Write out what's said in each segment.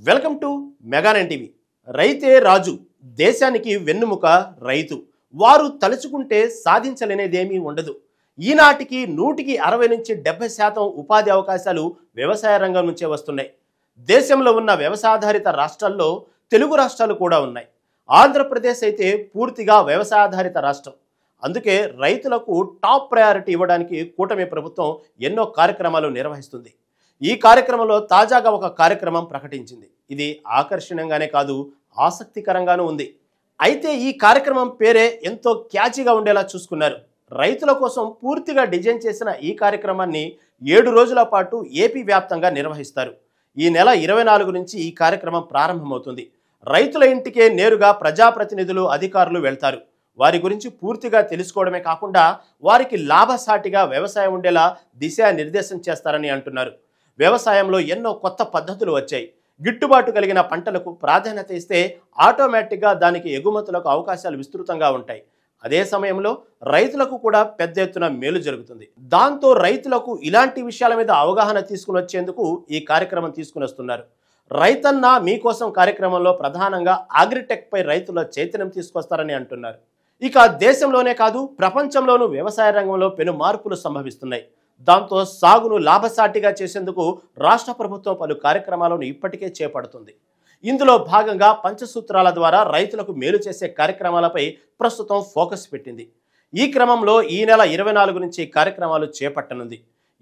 Welcome to Mega Nine TV. రైతే రాజు, దేశానికి వెన్నుముక రైతు. వారు తలుచుకుంటే సాధించలేనిదేమీ ఉండదు. ఈనాటికి 160 నుంచి 70% ఉపాధి అవకాశాలు వ్యవసాయ రంగం నుంచే వస్తున్నాయి. దేశంలో ఉన్న వ్యవసాయాధారిత రాష్ట్రాల్లో తెలుగు రాష్ట్రాలు కూడా ఉన్నాయి. ఆంధ్రప్రదేశ్ అయితే పూర్తిగా వ్యవసాయాధారిత రాష్ట్రం. అందుకే రైతులకు టాప్ ప్రయారిటీ ఇవ్వడానికి కూటమి ప్రభుత్వం ఎన్నో కార్యక్రమాలు నిర్వహిస్తుంది. ఈ కార్యక్రమంలో తాజాగా ఒక కార్యక్రమం ప్రకటించింది. ఇది ఆకర్షణీయంగానే కాదు, ఆసక్తికరంగానూ ఉంది. అయితే ఈ కార్యక్రమం పేరే ఎంతో క్యాచీగా ఉండేలా చూసుకున్నారు. రైతుల కోసం పూర్తిగా డిజైన్ చేసిన ఈ కార్యక్రమాన్ని 7 రోజుల పాటు ఏపీ వ్యాప్తంగా నిర్వహిస్తారు. ఈ నెల 24 నుంచి ఈ కార్యక్రమం ప్రారంభమవుతుంది. రైతుల ఇంటికే నేరుగా ప్రజాప్రతినిధులు, అధికారులు వెళ్తారు. వారి గురించి పూర్తిగా తెలుసుకోవడమే కాకుండా వారికి లాభసాటిగా వ్యవసాయం ఉండేలా దిశానిర్దేశం చేస్తారని అంటున్నారు. వ్యవసాయంలో ఎన్నో కొత్త పద్ధతులు వచ్చాయి. గిట్టుబాటు కలిగిన పంటలకు ప్రాధాన్యత ఇస్తే ఆటోమేటిక్గా దానికి ఎగుమతులకు అవకాశాలు విస్తృతంగా ఉంటాయి. అదే సమయంలో రైతులకు కూడా పెద్ద ఎత్తున మేలు జరుగుతుంది. దాంతో రైతులకు ఇలాంటి విషయాల మీద అవగాహన తీసుకుని వచ్చేందుకు ఈ కార్యక్రమం తీసుకుని వస్తున్నారు. రైతన్న మీకోసం కార్యక్రమంలో ప్రధానంగా అగ్రిటెక్ పై రైతుల చైతన్యం తీసుకొస్తారని అంటున్నారు. ఇక దేశంలోనే కాదు, ప్రపంచంలోనూ వ్యవసాయ రంగంలో పెను మార్పులు సంభవిస్తున్నాయి. దాంతో సాగును లాభసాటిగా చేసేందుకు రాష్ట్ర ప్రభుత్వం పలు కార్యక్రమాలను ఇప్పటికే చేపడుతుంది. ఇందులో భాగంగా పంచసూత్రాల ద్వారా రైతులకు మేలు చేసే కార్యక్రమాలపై ప్రస్తుతం ఫోకస్ పెట్టింది. ఈ క్రమంలో ఈ నెల 24 నుంచి కార్యక్రమాలు చేపట్టనుంది.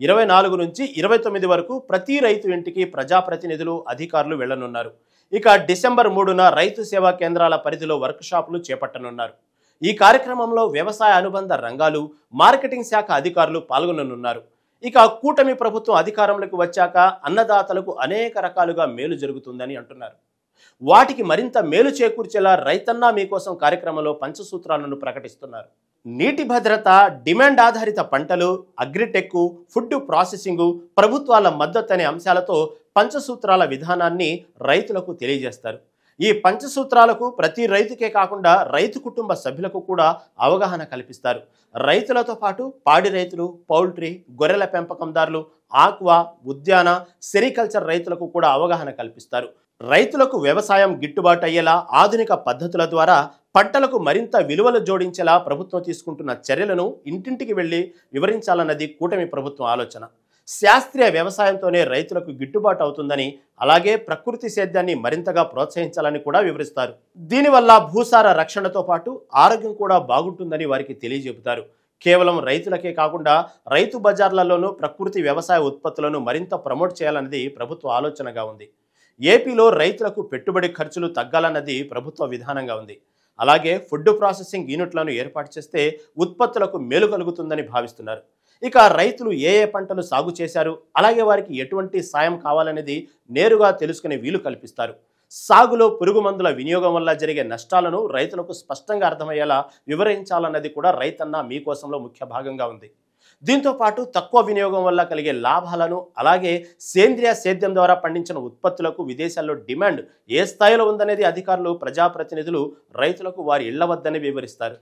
24 నుంచి 29 వరకు ప్రతి రైతు ఇంటికి ప్రజాప్రతినిధులు, అధికారులు వెళ్లనున్నారు. ఇక డిసెంబర్ 3న రైతు సేవా కేంద్రాల పరిధిలో వర్క్షాపులు చేపట్టనున్నారు. ఈ కార్యక్రమంలో వ్యవసాయ అనుబంధ రంగాలు, మార్కెటింగ్ శాఖ అధికారులు పాల్గొననున్నారు. ఇక కూటమి ప్రభుత్వం అధికారంలోకి వచ్చాక అన్నదాతలకు అనేక రకాలుగా మేలు జరుగుతుందని అంటున్నారు. వాటికి మరింత మేలు చేకూర్చేలా రైతన్నా మీకోసం కార్యక్రమంలో పంచసూత్రాలను ప్రకటిస్తున్నారు. నీటి భద్రత, డిమాండ్ ఆధారిత పంటలు, అగ్రిటెక్, ఫుడ్ ప్రాసెసింగ్, ప్రభుత్వాల మద్దతు అనే అంశాలతో పంచసూత్రాల విధానాన్ని రైతులకు తెలియజేస్తారు. ఈ పంచసూత్రాలకు ప్రతి రైతుకే కాకుండా రైతు కుటుంబ సభ్యులకు కూడా అవగాహన కల్పిస్తారు. రైతులతో పాటు పాడి రైతులు, పౌల్ట్రీ, గొర్రెల పెంపకందారులు, ఆక్వా, ఉద్యాన, సెరికల్చర్ రైతులకు కూడా అవగాహన కల్పిస్తారు. రైతులకు వ్యవసాయం గిట్టుబాటు అయ్యేలా ఆధునిక పద్ధతుల ద్వారా పంటలకు మరింత విలువలు జోడించేలా ప్రభుత్వం తీసుకుంటున్న చర్యలను ఇంటింటికి వెళ్లి వివరించాలన్నది కూటమి ప్రభుత్వం ఆలోచన. శాస్త్రీయ వ్యవసాయంతోనే రైతులకు గిట్టుబాటు అవుతుందని, అలాగే ప్రకృతి సేద్యాన్ని మరింతగా ప్రోత్సహించాలని కూడా వివరిస్తారు. దీనివల్ల భూసార రక్షణతో పాటు ఆరోగ్యం కూడా బాగుంటుందని వారికి తెలియజెబుతారు. కేవలం రైతులకే కాకుండా రైతు బజార్లలోనూ ప్రకృతి వ్యవసాయ ఉత్పత్తులను మరింత ప్రమోట్ చేయాలన్నది ప్రభుత్వ ఆలోచనగా ఉంది. ఏపీలో రైతులకు పెట్టుబడి ఖర్చులు తగ్గాలన్నది ప్రభుత్వ విధానంగా ఉంది. అలాగే ఫుడ్ ప్రాసెసింగ్ యూనిట్లను ఏర్పాటు చేస్తే ఉత్పత్తులకు మేలు కలుగుతుందని భావిస్తున్నారు. ఇక రైతులు ఏ పంటలు సాగు చేశారు, అలాగే వారికి ఎటువంటి సాయం కావాలనేది నేరుగా తెలుసుకునే వీలు కల్పిస్తారు. సాగులో పురుగు మందుల వినియోగం వల్ల జరిగే నష్టాలను రైతులకు స్పష్టంగా అర్థమయ్యేలా వివరించాలన్నది కూడా రైతన్న మీకోసంలో ముఖ్య భాగంగా ఉంది. దీంతో పాటు తక్కువ వినియోగం వల్ల కలిగే లాభాలను, అలాగే సేంద్రియ సేద్యం ద్వారా పండించిన ఉత్పత్తులకు విదేశాల్లో డిమాండ్ ఏ స్థాయిలో ఉందనేది అధికారులు, ప్రజాప్రతినిధులు రైతులకు వారి ఇళ్ల వద్దనే వివరిస్తారు.